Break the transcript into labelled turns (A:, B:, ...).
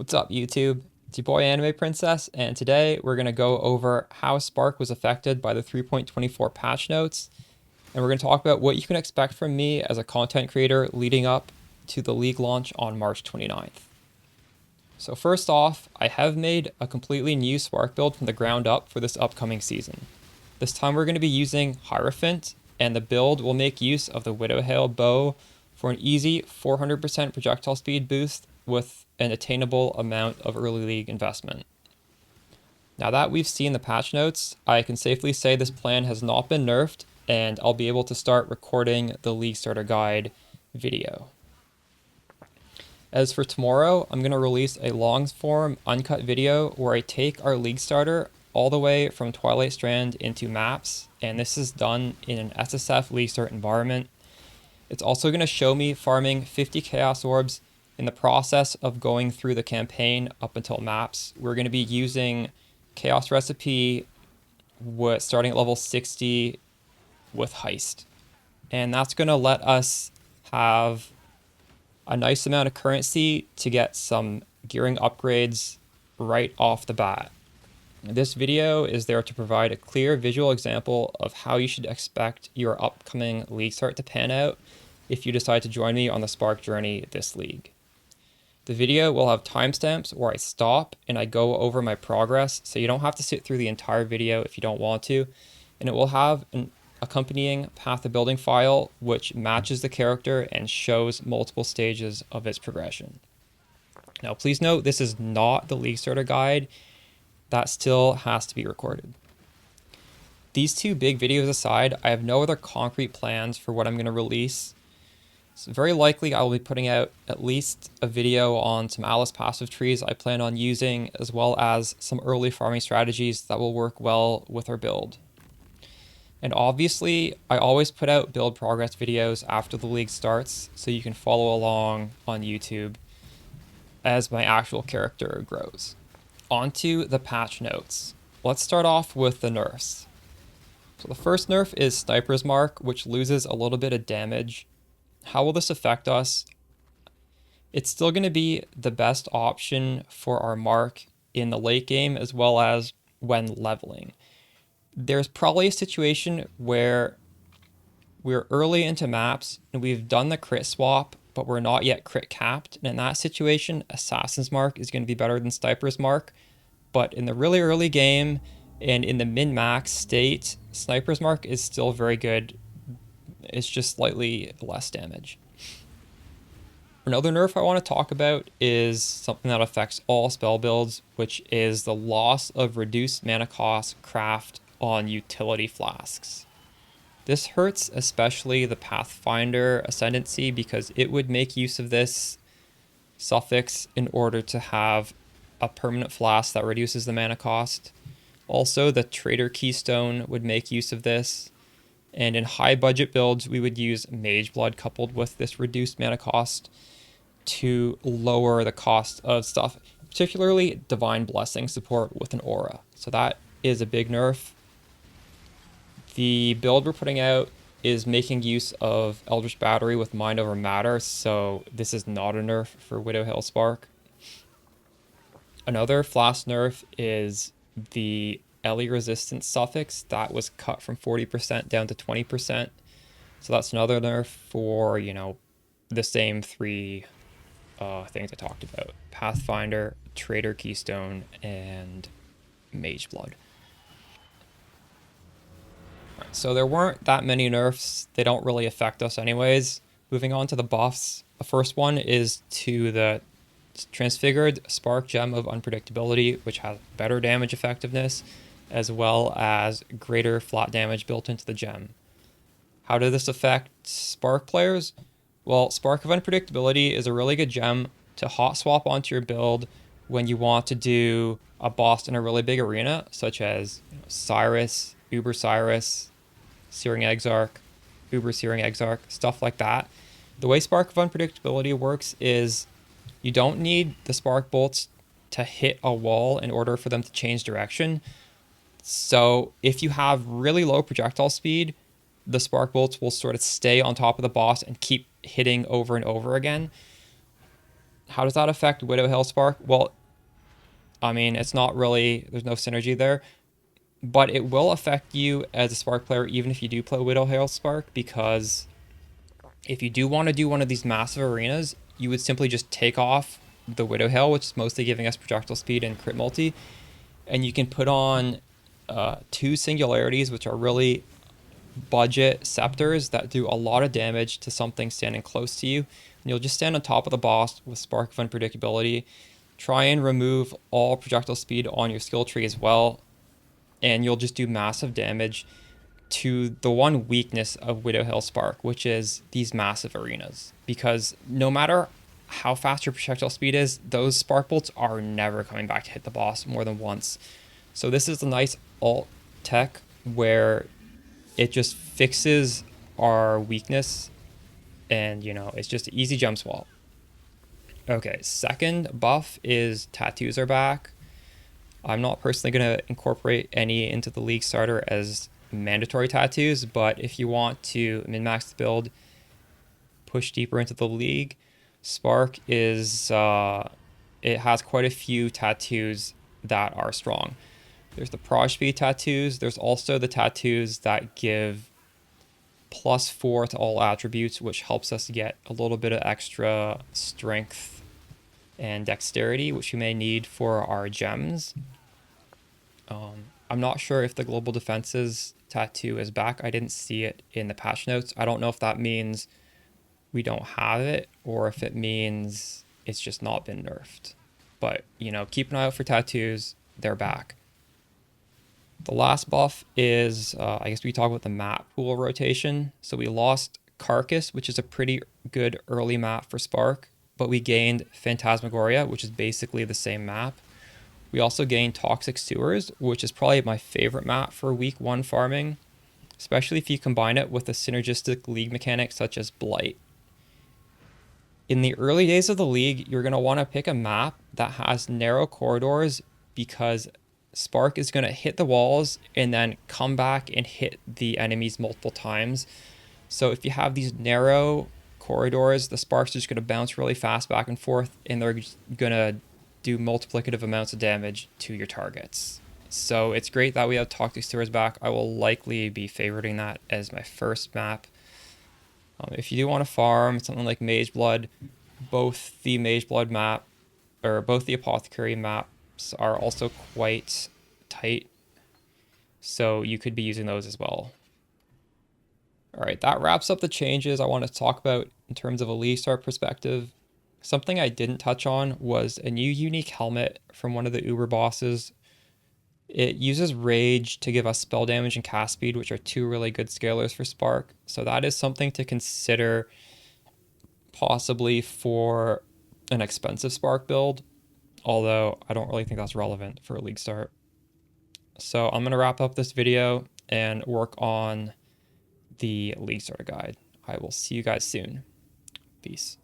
A: What's up, YouTube? It's your boy Anime Princess, and today we're going to go over how Spark was affected by the 3.24 patch notes, and we're going to talk about what you can expect from me as a content creator leading up to the League launch on March 29th. So first off, I have made a completely new Spark build from the ground up for this upcoming season. This time we're going to be using Hierophant, and the build will make use of the Widowhail bow for an easy 400% projectile speed boost with an attainable amount of early league investment. Now that we've seen the patch notes, I can safely say this plan has not been nerfed, and I'll be able to start recording the Leaguestarter guide video. As for tomorrow, I'm going to release a long form uncut video where I take our Leaguestarter all the way from Twilight Strand into maps, and this is done in an SSF Leaguestart environment. It's also going to show me farming 50 Chaos Orbs in the process of going through the campaign up until maps. We're going to be using Chaos Recipe starting at level 60 with Heist. And that's going to let us have a nice amount of currency to get some gearing upgrades right off the bat. This video is there to provide a clear visual example of how you should expect your upcoming League start to pan out if you decide to join me on the Spark journey this league. The video will have timestamps where I stop and I go over my progress, so you don't have to sit through the entire video if you don't want to, and it will have an accompanying path of building file which matches the character and shows multiple stages of its progression. Now please note this is not the League starter guide. That still has to be recorded. These two big videos aside, I have no other concrete plans for what I'm going to release. So very likely I will be putting out at least a video on some Alice passive trees I plan on using, as well as some early farming strategies that will work well with our build. And obviously, I always put out build progress videos after the league starts, so you can follow along on YouTube as my actual character grows. Onto the patch notes. Let's start off with the nerfs. So the first nerf is Sniper's Mark, which loses a little bit of damage. How will this affect us? It's still going to be the best option for our mark in the late game as well as when leveling. There's probably a situation where we're early into maps and we've done the crit swap, but we're not yet crit capped. And in that situation, Assassin's Mark is going to be better than Sniper's Mark. But in the really early game and in the min-max state, Sniper's Mark is still very good. It's just slightly less damage. Another nerf I want to talk about is something that affects all spell builds, which is the loss of reduced mana cost craft on utility flasks. This hurts especially the Pathfinder Ascendancy because it would make use of this suffix in order to have a permanent flask that reduces the mana cost. Also, the Trader Keystone would make use of this. And in high budget builds, we would use Mage Blood coupled with this reduced mana cost to lower the cost of stuff, particularly Divine Blessing support with an aura. So that is a big nerf. The build we're putting out is making use of Eldritch Battery with Mind Over Matter, so this is not a nerf for Widowhail Spark. Another flask nerf is the Ellie resistance suffix that was cut from 40% down to 20%. So that's another nerf for, the same three things I talked about. Pathfinder, Trader Keystone, and Mage Blood. Right, so there weren't that many nerfs. They don't really affect us anyways. Moving on to the buffs. The first one is to the Transfigured Spark Gem of Unpredictability, which has better damage effectiveness, as well as greater flat damage built into the gem. How did this affect Spark players? Well, Spark of Unpredictability is a really good gem to hot swap onto your build when you want to do a boss in a really big arena, such as Cyrus, Uber Cyrus, Searing Exarch, Uber Searing Exarch, stuff like that. The way Spark of Unpredictability works is you don't need the Spark Bolts to hit a wall in order for them to change direction. So if you have really low projectile speed, the Spark Bolts will sort of stay on top of the boss and keep hitting over and over again. How does that affect Widowhail Spark? Well, I mean, it's not really, there's no synergy there, but it will affect you as a Spark player even if you do play Widowhail Spark, because if you do want to do one of these massive arenas, you would simply just take off the Widowhail, which is mostly giving us projectile speed and crit multi, and you can put on two singularities, which are really budget scepters that do a lot of damage to something standing close to you. And you'll just stand on top of the boss with Spark of Unpredictability, try and remove all projectile speed on your skill tree as well, and you'll just do massive damage to the one weakness of Widowhail Spark, which is these massive arenas. Because no matter how fast your projectile speed is, those spark bolts are never coming back to hit the boss more than once. So this is a nice alt tech where it just fixes our weakness, and you know, it's just an easy jump swap. Okay, second buff is tattoos are back. I'm not personally going to incorporate any into the League starter as mandatory tattoos, but if you want to min-max the build, push deeper into the League, Spark is, it has quite a few tattoos that are strong. There's the proj speed tattoos. There's also the tattoos that give +4 to all attributes, which helps us get a little bit of extra strength and dexterity, which we may need for our gems. I'm not sure if the global defenses tattoo is back. I didn't see it in the patch notes. I don't know if that means we don't have it or if it means it's just not been nerfed. But, you know, keep an eye out for tattoos. They're back. The last buff is, I guess we talk about the map pool rotation. So we lost Carcass, which is a pretty good early map for Spark, but we gained Phantasmagoria, which is basically the same map. We also gained Toxic Sewers, which is probably my favorite map for week 1 farming, especially if you combine it with a synergistic League mechanic such as Blight. In the early days of the League, you're going to want to pick a map that has narrow corridors, because Spark is going to hit the walls and then come back and hit the enemies multiple times. So if you have these narrow corridors, the Sparks are just going to bounce really fast back and forth, and they're going to do multiplicative amounts of damage to your targets. So it's great that we have Toxic Sewers back. I will likely be favoriting that as my first map. If you do want to farm something like Mage Blood, both the Mage Blood map, or both the Apothecary maps are also quite tight, so you could be using those as well. All right, that wraps up the changes I want to talk about in terms of a Leaguestart perspective. Something I didn't touch on was a new unique helmet from one of the Uber bosses. It uses Rage to give us spell damage and cast speed, which are two really good scalers for Spark. So that is something to consider possibly for an expensive Spark build, although I don't really think that's relevant for a League start. So I'm going to wrap up this video and work on the League starter guide. I will see you guys soon. Peace.